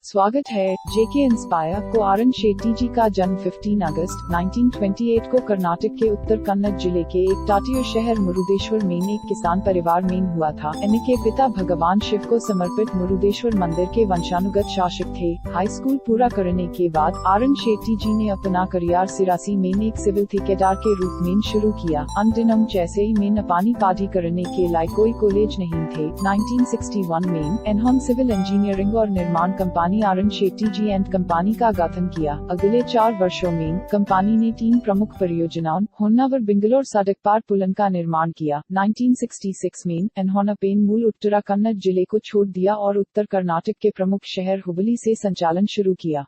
स्वागत है। जेके इंस्पायर को आरन शेट्टी जी का जन्म 15 अगस्त 1928 को कर्नाटक के उत्तर कन्नड़ जिले के एक तटीय शहर मुरुदेश्वर में एक किसान परिवार में हुआ था। इनके पिता भगवान शिव को समर्पित मुरुदेश्वर मंदिर के वंशानुगत शासक थे। हाई स्कूल पूरा करने के बाद आरन शेट्टी जी ने अपना करियर सिरासी में एक सिविल ठेकेदार के रूप में शुरू किया। अन दिनों जैसे ही में पानी पाठी करने के लिए कोई कॉलेज नहीं थे। 1961 में इन्होंने सिविल इंजीनियरिंग और निर्माण company Aaran Shetty ji and company का गठन किया। अगले 4 वर्षों में कंपनी ने 3 प्रमुख परियोजनाओं होन्नावर बेंगलोर सड़क पार पुलन का निर्माण किया। 1966 में इन्होंने पेन मूल उत्तरा कन्नड़ जिले को छोड़ दिया और उत्तर कर्नाटक के प्रमुख शहर हुबली से संचालन शुरू किया।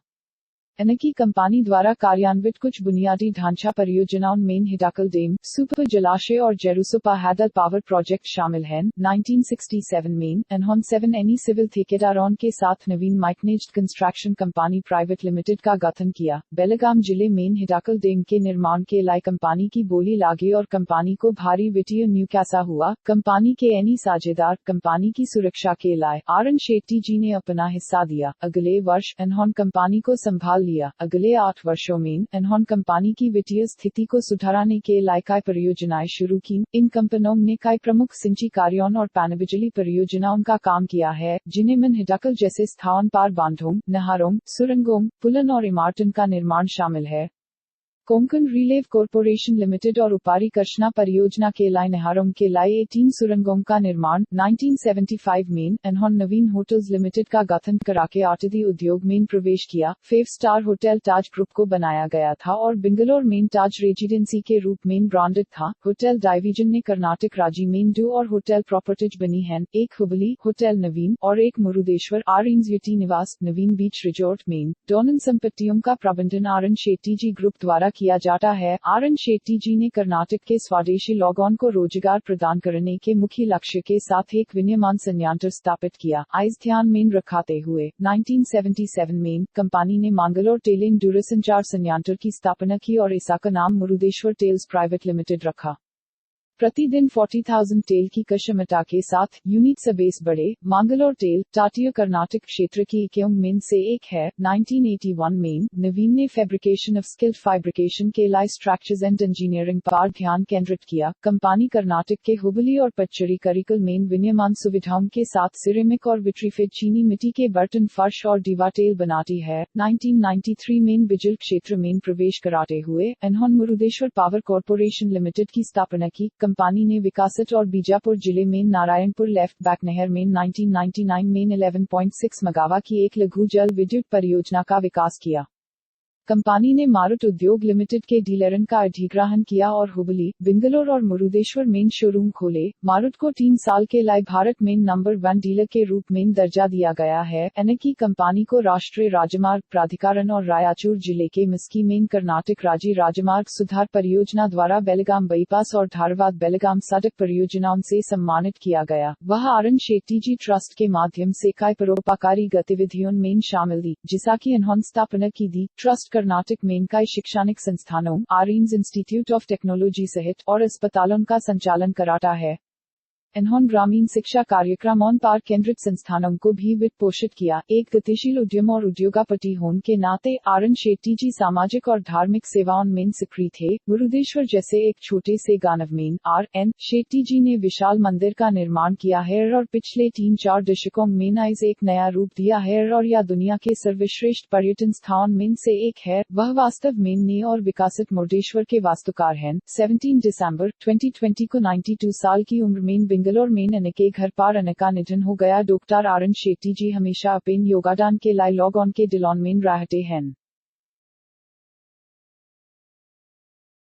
इनकी कंपनी द्वारा कार्यान्वित कुछ बुनियादी ढांचा परियोजनाओं में हिडाकल डैम, सुपर जलाशय और जेरूसोपा हैदल पावर प्रोजेक्ट शामिल हैं। 1967 में इन्होंने 7 एनी सिविल ठेकेदारों के साथ नवीन माइकनेज्ड कंस्ट्रक्शन कंपनी प्राइवेट लिमिटेड का गठन किया। बेलगाम जिले में हिडाकल डैम के निर्माण के लिए कंपनी की बोली लागी और कंपनी को भारी वित्तीय न्यूकासा हुआ। कंपनी के एनी साझेदार कंपनी की सुरक्षा के लिए आरन शेट्टी जी ने अपना हिस्सा दिया। अगले वर्ष इन्होंने कंपनी को संभाल लिया। अगले 8 वर्षों में इन्होंने कंपनी की वित्तीय स्थिति को सुधारने के लिए कई परियोजनाएं शुरू की। इन कंपनियों ने कई प्रमुख सिंचाई कार्यों और पनबिजली परियोजनाओं का काम किया है, जिन्हें में हिडाकल जैसे स्थान पार बांधों, नहरों, सुरंगों, पुलन और इमारतों का निर्माण शामिल है। कोंकण रिलेव कॉरपोरेशन लिमिटेड और उपारी कृष्णा परियोजना के लिए नहरों के लिए 18 सुरंगों का निर्माण। 1975 में इन्होंने नवीन होटल्स लिमिटेड का गठन करा के औषधि उद्योग में प्रवेश किया। 5 स्टार होटल ताज ग्रुप को बनाया गया था और बेंगलोर में ताज रेजिडेंसी के रूप में ब्रांडेड था। होटल डिवीजन ने कर्नाटक राज्य में 2 और होटल प्रॉपर्टीज बनी हैं, एक हुबली होटल नवीन और एक मुरुदेश्वर आरिंज यूटी निवास नवीन बीच रिजॉर्ट में। दोनों संपत्तियों का प्रबंधन आरन शेट्टी जी ग्रुप द्वारा किया जाता है। आरन शेट्टी जी ने कर्नाटक के स्वदेशी लोगों को रोजगार प्रदान करने के मुख्य लक्ष्य के साथ एक विनिर्माण संयंत्र स्थापित किया। इस ध्यान में रखते हुए 1977 में कंपनी ने मंगलोर तेल एंड दूरसंचार संयंत्र की स्थापना की और इसका नाम मुरुदेश्वर टेल्स प्राइवेट लिमिटेड रखा। प्रतिदिन 40,000 टेल की क्षमता के साथ यूनिट से बेस बढ़े। मंगलोर टेल तटीय कर्नाटक क्षेत्र की इकाइयों में से एक है। 1981 में नवीन ने फैब्रिकेशन ऑफ स्किल्ड फैब्रिकेशन के लिए स्ट्रक्चर्स एंड इंजीनियरिंग पर ध्यान केंद्रित किया। कंपनी कर्नाटक के हुबली और पच्चरी करिकल में विनिर्माण सुविधाओं के साथ सिरेमिक और विट्रीफाइड चीनी मिट्टी के बर्तन, फर्श और दीवार टेल बनाती है। 1993 में बिजली क्षेत्र में प्रवेश कराते हुए इन्होंने मुरुदेश्वर पावर कॉरपोरेशन लिमिटेड की स्थापना की। कंपनी ने विकासत और बीजापुर जिले में नारायणपुर लेफ्ट बैक नहर में 1999 में 11.6 मेगावाट की एक लघु जल विद्युत परियोजना का विकास किया। कंपनी ने मारुत उद्योग लिमिटेड के डीलरन का अधिग्रहण किया और हुबली, बेंगलोर और मुरुदेश्वर में शोरूम खोले। मारुत को 3 साल के लिए भारत में नंबर 1 डीलर के रूप में दर्जा दिया गया है। इनकी कंपनी को राष्ट्रीय राजमार्ग प्राधिकरण और रायचूर जिले के मिस्की में कर्नाटक राज्य राजमार्ग सुधार परियोजना द्वारा बेलगाम बाईपास और धारवाड़ बेलगाम सड़क परियोजनाओं से सम्मानित किया गया। वह आरन शेट्टी जी ट्रस्ट के माध्यम से कई परोपकारी गतिविधियों में शामिल थी, जिसकी इन्होंने स्थापना की थी। ट्रस्ट कर्नाटक में कई शैक्षणिक संस्थानों, आरिंज इंस्टीट्यूट ऑफ टेक्नोलॉजी सहित और अस्पतालों का संचालन कराता है। इन्होंने ग्रामीण शिक्षा कार्यक्रमों पर केंद्रित संस्थानों को भी वित्त पोषित किया। एक गतिशील उद्यम और उद्योगपति होने के नाते आरन शेट्टी जी सामाजिक और धार्मिक सेवाओं में सक्रिय थे। मुरुदेश्वर जैसे एक छोटे से गांव में आर.एन. शेट्टी जी ने विशाल मंदिर का निर्माण किया है और पिछले 3-4 दशकों में इसे एक नया रूप दिया है और यह दुनिया के सर्वश्रेष्ठ पर्यटन स्थानों में से एक है। वह वास्तव में नए और विकसित मुरुदेश्वर के वास्तुकार हैं। 17 दिसंबर 2020 को 92 साल की उम्र में बेंगलोर में इनके घर पर इनका निधन हो गया। डॉक्टर आरन शेट्टी जी हमेशा अपने योगदान के लिए लोगों के दिलों में रहते हैं।